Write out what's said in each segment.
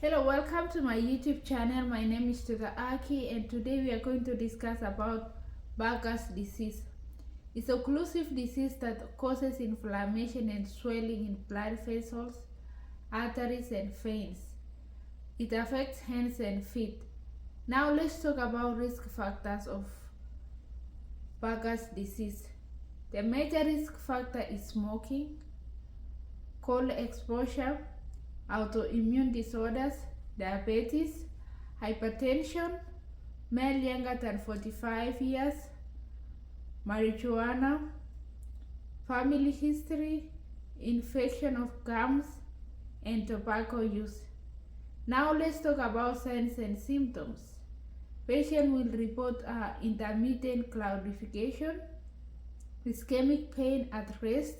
Hello, welcome to my YouTube channel. My name is Tuta Aki, and today we are going to discuss about Bueger's disease. It's a occlusive disease that causes inflammation and swelling in blood vessels, arteries, and veins. It affects hands and feet. Now let's talk about risk factors of Bueger's disease. The major risk factor is smoking, cold exposure, autoimmune disorders, diabetes, hypertension, male younger than 45 years, marijuana, family history, infection of gums, and tobacco use. Now let's talk about signs and symptoms. Patient will report intermittent claudication, ischemic pain at rest,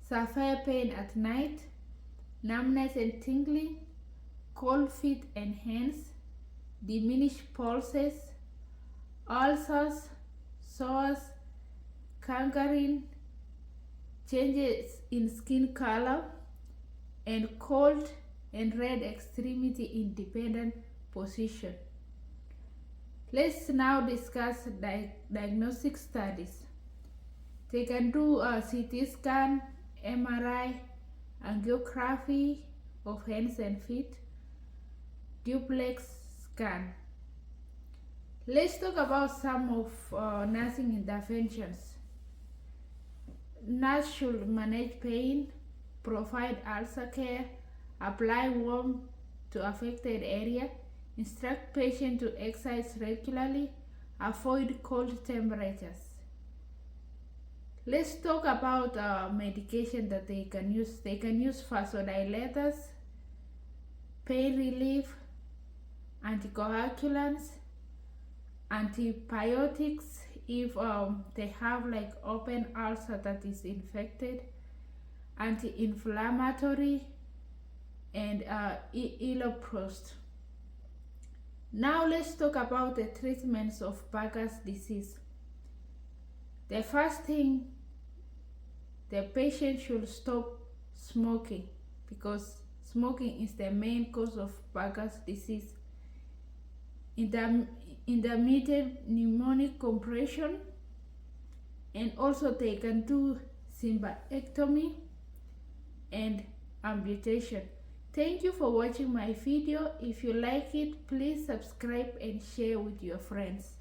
severe pain at night, numbness and tingling, cold feet and hands, diminished pulses, ulcers, sores, gangrene, changes in skin color, and cold and red extremity independent position. Let's now discuss diagnostic studies. They can do a CT scan, MRI, angiography of hands and feet, duplex scan. Let's talk about some of nursing interventions. Nurse should manage pain, provide ulcer care, apply warmth to affected area, instruct patient to exercise regularly, avoid cold temperatures. Let's talk about medication that they can use. They can use vasodilators, pain relief, anticoagulants, antibiotics if they have like open ulcer that is infected, anti-inflammatory, and iloprost. Now let's talk about the treatments of Bueger's disease. The first thing, the patient should stop smoking because smoking is the main cause of Bueger's disease. Intermittent pneumonic compression, and also they can do symplectomy and amputation. Thank you for watching my video. If you like it, please subscribe and share with your friends.